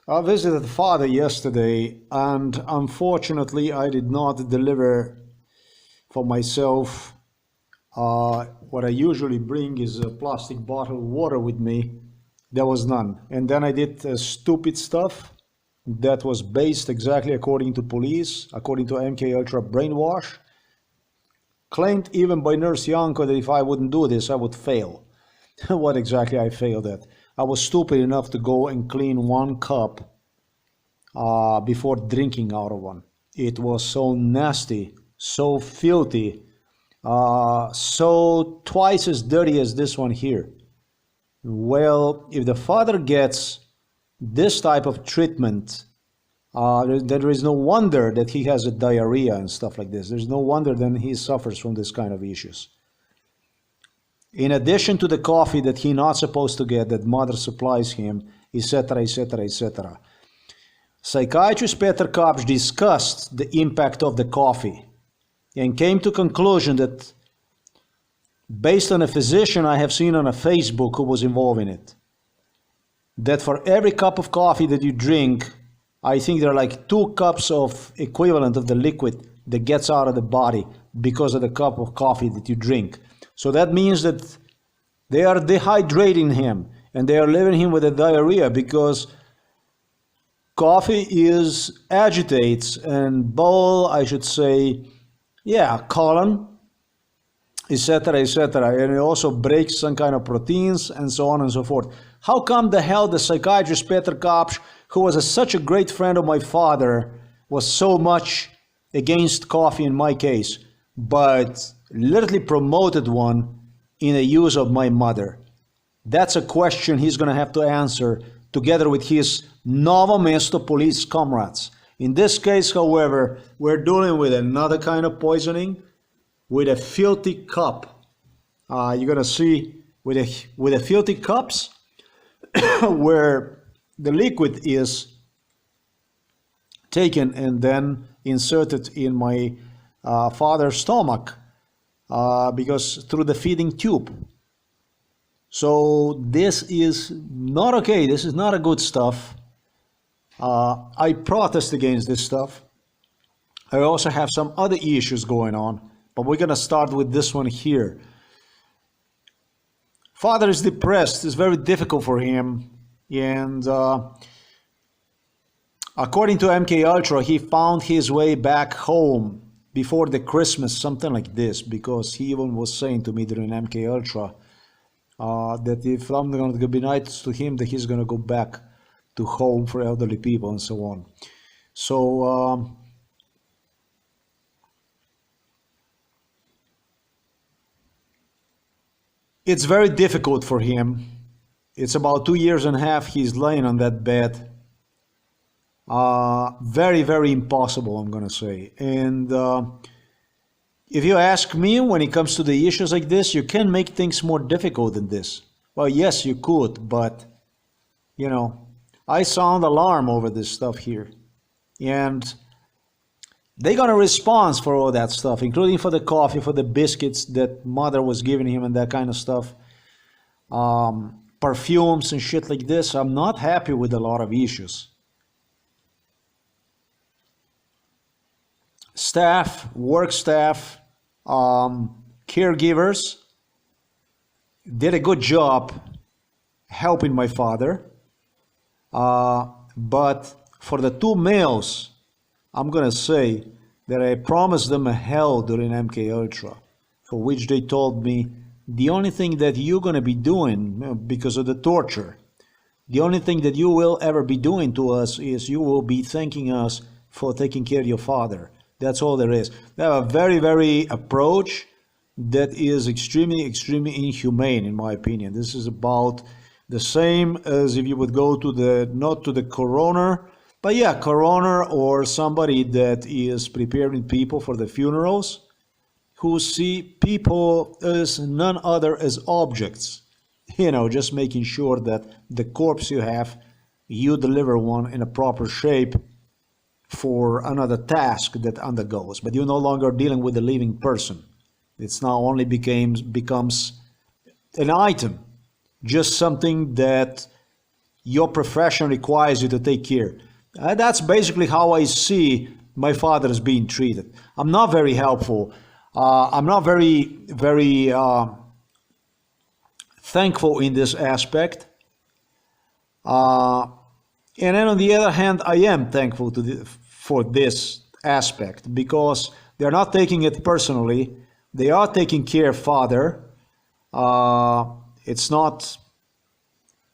I visited the father yesterday, and unfortunately, I did not deliver for myself. What I usually bring is a plastic bottle of water with me. There was none. And then I did stupid stuff that was based exactly according to police, according to MK Ultra brainwash, claimed even by Nurse Yanko that if I wouldn't do this, I would fail. What exactly I failed at? I was stupid enough to go and clean one cup before drinking out of one. It was so nasty, so filthy, so twice as dirty as this one here. Well, if the father gets this type of treatment, there is no wonder that he has a diarrhea and stuff like this. There's no wonder then he suffers from this kind of issues. In addition to the coffee that he's not supposed to get, that mother supplies him, etc., etc., etc. Psychiatrist Peter Kapsch discussed the impact of the coffee and came to conclusion that, based on a physician I have seen on a Facebook who was involved in it, that for every cup of coffee that you drink, I think there are like 2 cups of equivalent of the liquid that gets out of the body because of the cup of coffee that you drink. So that means that they are dehydrating him and they are leaving him with a diarrhea because coffee agitates and bowel, I should say, colon, etc., etc., and it also breaks some kind of proteins and so on and so forth. How come the hell the psychiatrist Peter Kapsch, who was such a great friend of my father, was so much against coffee in my case, but literally promoted one in the use of my mother? That's a question he's going to have to answer together with his Novo Mesto police comrades. In this case, however, we're dealing with another kind of poisoning, with a filthy cup. You're going to see with a filthy cups where the liquid is taken and then inserted in my father's stomach because through the feeding tube. So this is not okay. This is not a good stuff. I protest against this stuff. I also have some other issues going on, but we're going to start with this one here. Father is depressed. It's very difficult for him. And according to MK Ultra, he found his way back home before the Christmas, something like this, because he even was saying to me during MK Ultra that if I'm going to be nice to him, that he's going to go back to home for elderly people and so on. So it's very difficult for him. It's about 2.5 years he's laying on that bed. Very, very impossible, I'm going to say. And if you ask me, when it comes to the issues like this, you can make things more difficult than this. Well, yes, you could, but, you know, I sound alarm over this stuff here. And they're going to respond for all that stuff, including for the coffee, for the biscuits that mother was giving him and that kind of stuff. Perfumes and shit like this. I'm not happy with a lot of issues. Staff, work staff, caregivers did a good job helping my father. But for the 2 males, I'm going to say that I promised them a hell during MK Ultra, for which they told me, the only thing that you're going to be doing, because of the torture, the only thing that you will ever be doing to us is you will be thanking us for taking care of your father. That's all there is. They have a very, very approach that is extremely, extremely inhumane, in my opinion. This is about the same as if you would go to the, not to the coroner, but yeah, coroner or somebody that is preparing people for the funerals, who see people as none other as objects. You know, just making sure that the corpse you have, you deliver one in a proper shape for another task that undergoes. But you're no longer dealing with a living person. It's now only becomes an item, just something that your profession requires you to take care. That's basically how I see my father as being treated. I'm not very helpful. I'm not very thankful in this aspect. Uh, and then on the other hand, I am thankful for this aspect because they're not taking it personally. They are taking care of father. It's not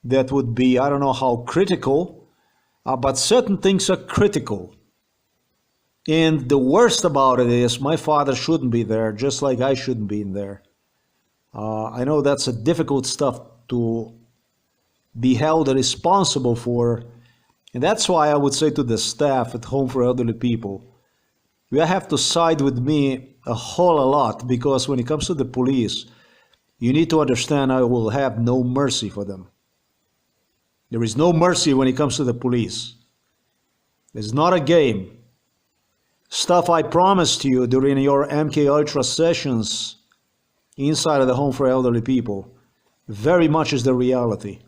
that would be, I don't know how critical, but certain things are critical. And the worst about it is my father shouldn't be there, just like I shouldn't be in there. I know that's a difficult stuff to be held responsible for. And that's why I would say to the staff at Home for Elderly People, you have to side with me a whole lot because when it comes to the police, you need to understand I will have no mercy for them. There is no mercy when it comes to the police. It's not a game. Stuff I promised you during your MK Ultra sessions inside of the Home for Elderly People very much is the reality.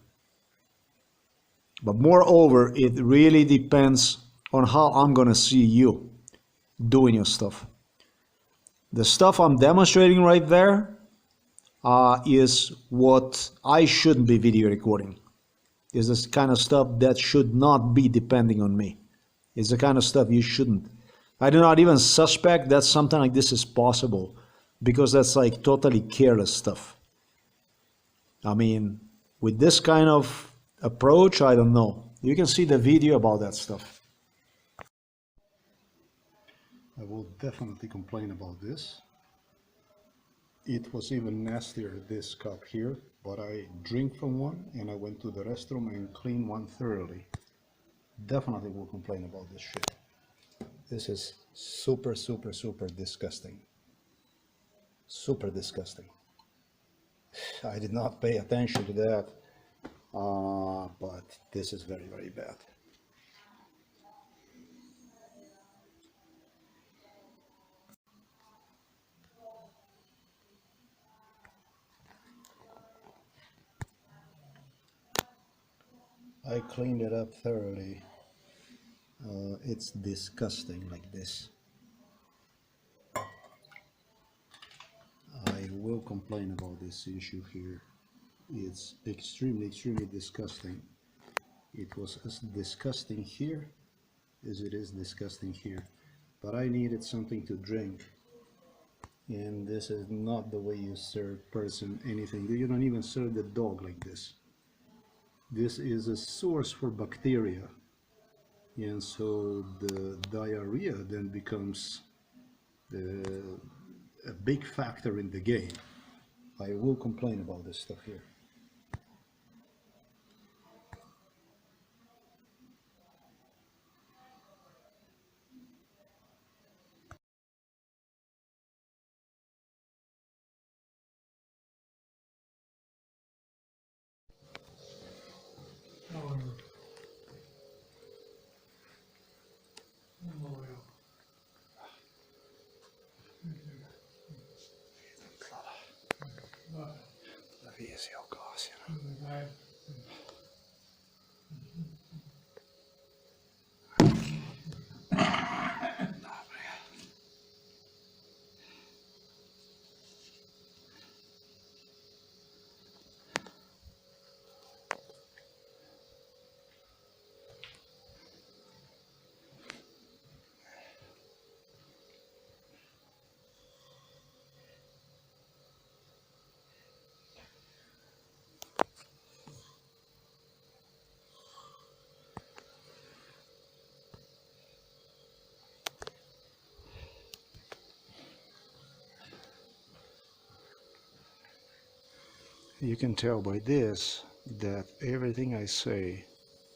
But moreover, it really depends on how I'm going to see you doing your stuff. The stuff I'm demonstrating right there is what I shouldn't be video recording. Is this kind of stuff that should not be depending on me. It's the kind of stuff you shouldn't. I do not even suspect that something like this is possible because that's like totally careless stuff. I mean, with this kind of approach, I don't know. You can see the video about that stuff. I will definitely complain about this. It was even nastier, this cup here, but I drink from one and I went to the restroom and cleaned one thoroughly. Definitely will complain about this shit. This is super, super, super disgusting. Super disgusting. I did not pay attention to that, but this is very, very bad. I cleaned it up thoroughly. It's disgusting like this. I will complain about this issue here. It's extremely, extremely disgusting. It was as disgusting here as it is disgusting here. But I needed something to drink. And this is not the way you serve person anything. You don't even serve the dog like this. This is a source for bacteria. And so the diarrhea then becomes a big factor in the game. I will complain about this stuff here. You can tell by this that everything I say,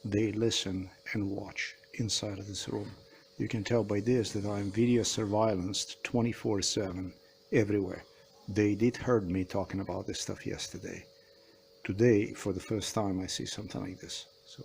they listen and watch inside of this room. You can tell by this that I'm video surveillanced 24/7 everywhere. They did heard me talking about this stuff yesterday. Today, for the first time, I see something like this. So.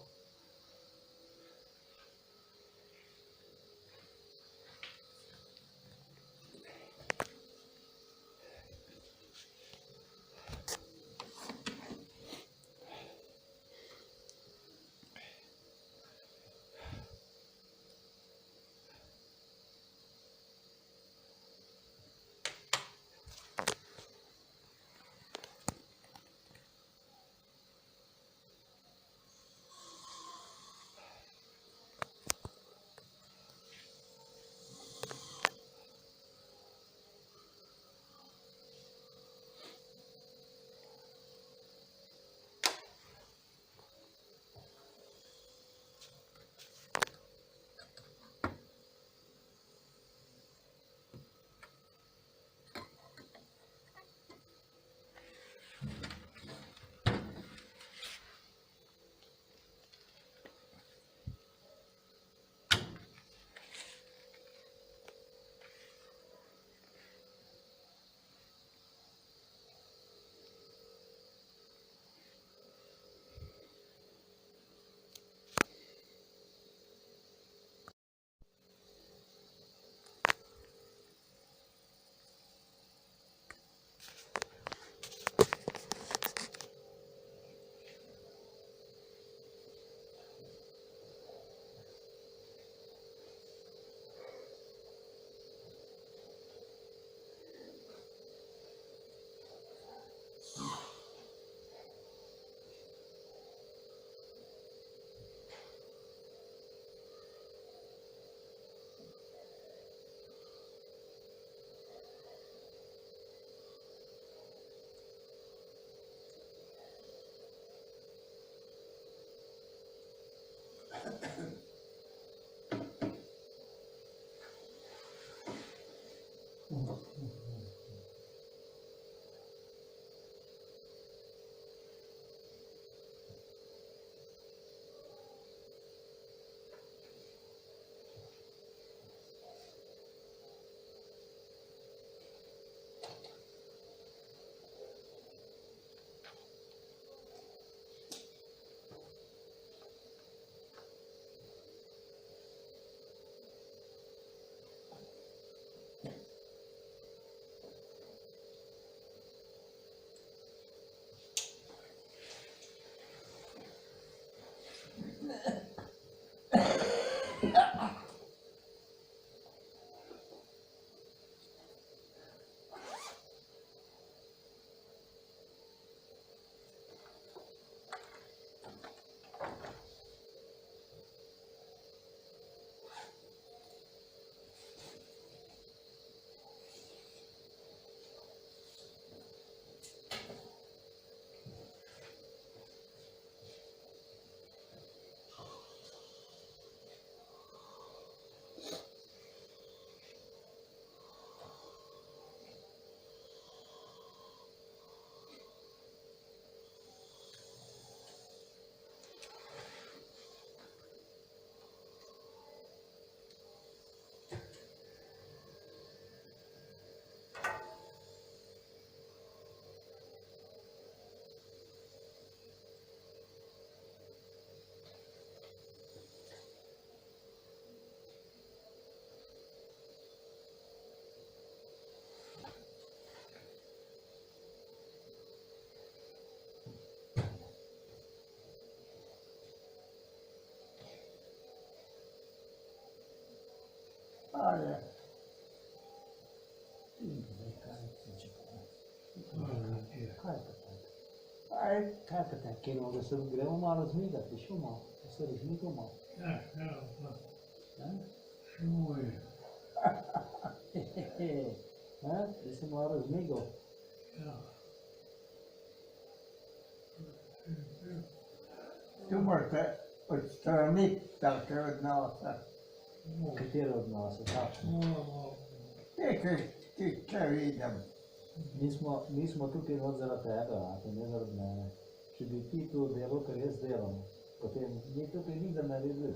Ale aj Kako tako, ker da se gremo malo zmigati, šumo, da se razmigamo. Da se malo razmigal. tu morate odstraniti take odnose. Katere odnose, takšne? Ki če vidim. Mi smo tukaj not zaradi tebe, a te ne zaradi mene. Če bi ti to delo, kar jaz delam, potem mi tukaj nikdar ne bi bil.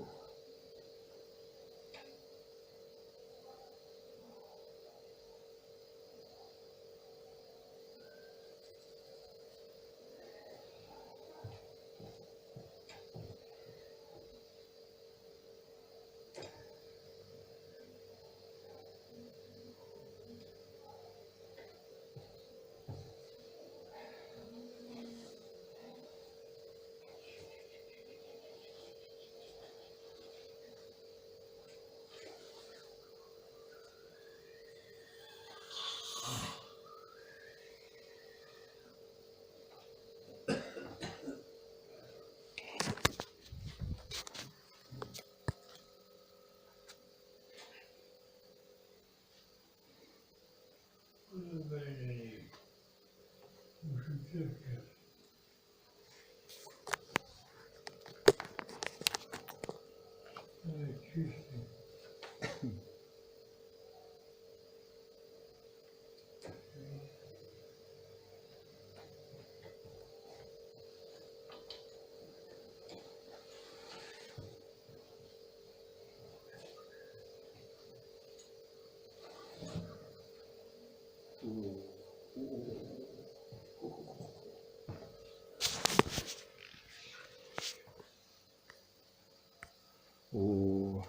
Oh,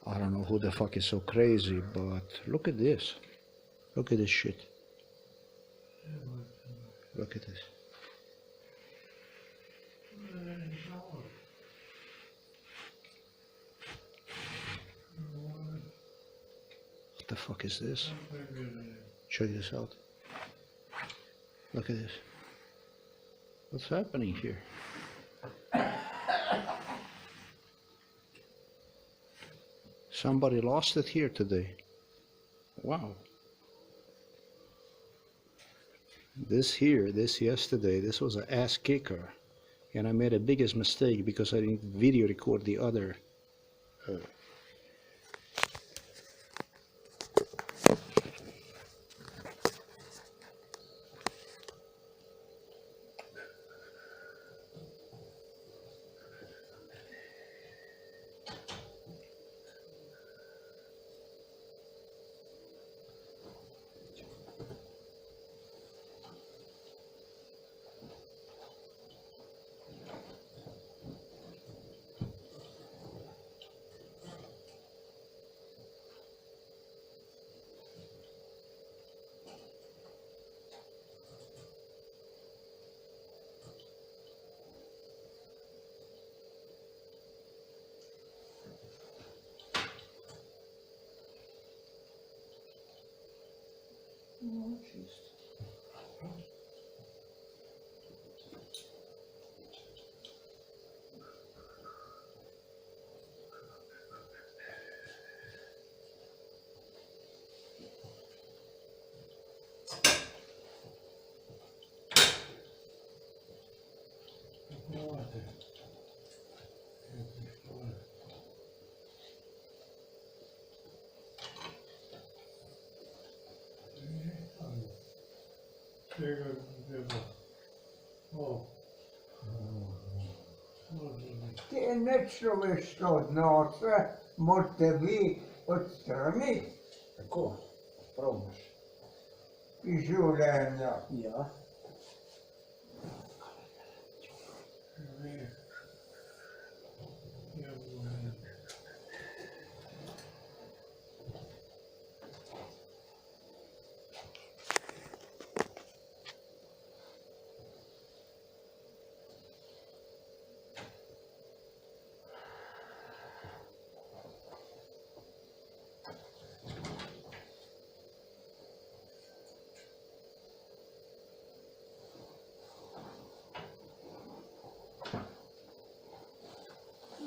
I don't know who the fuck is so crazy, but look at this. Look at this shit. Look at this. What the fuck is this? Check this out. Look at this. What's happening here? Somebody lost it here today. Wow. This yesterday, this was an ass kicker. And I made a biggest mistake because I didn't video record the other. Oh, jeez. Te nečloveške odnose morate vi odstraniti Tako, prav imaš. iz življenja. Ja.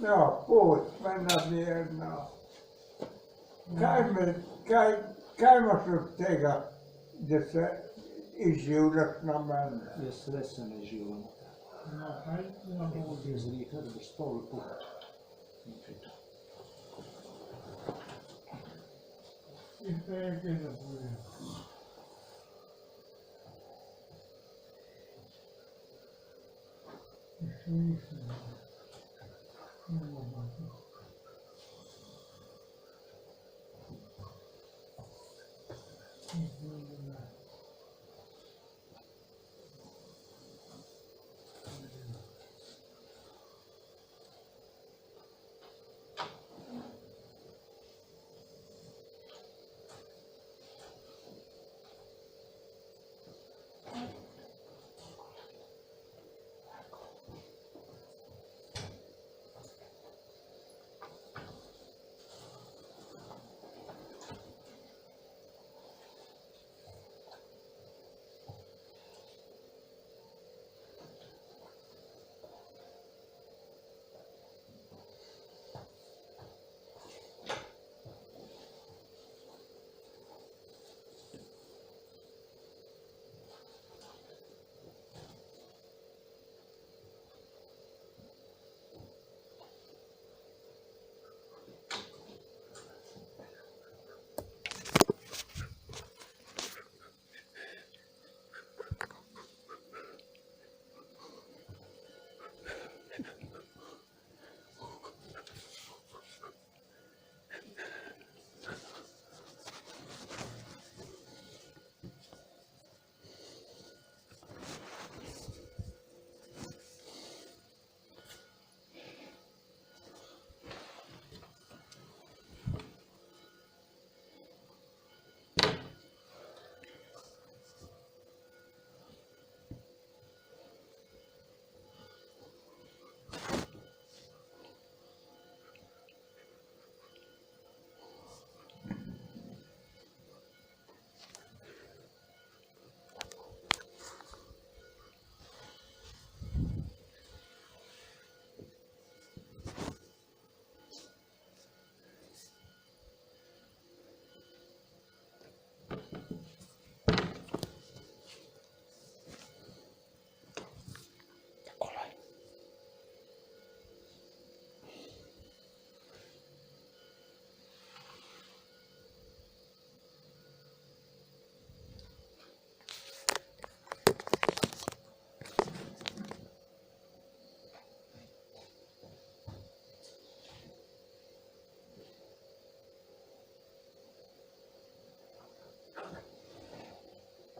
No, put, menna ner, no. Kaj måste tänka dessa isjulasna män. Je stressen i julen. No, kaikilla muut. Det är lite det står på. Yhteenkin puhuja.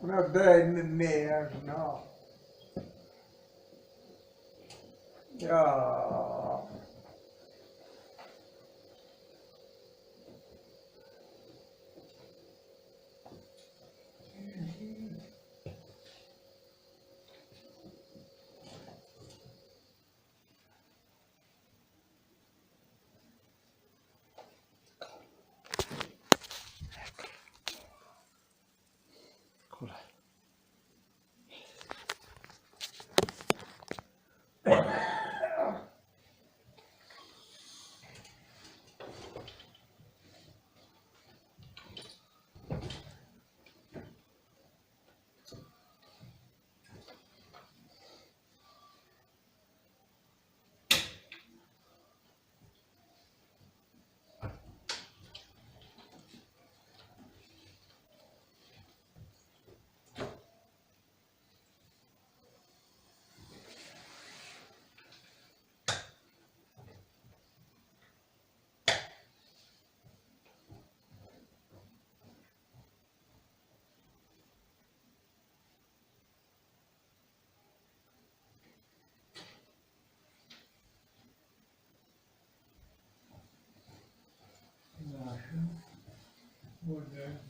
No tein mies, no. Joo. Kuule. Good day.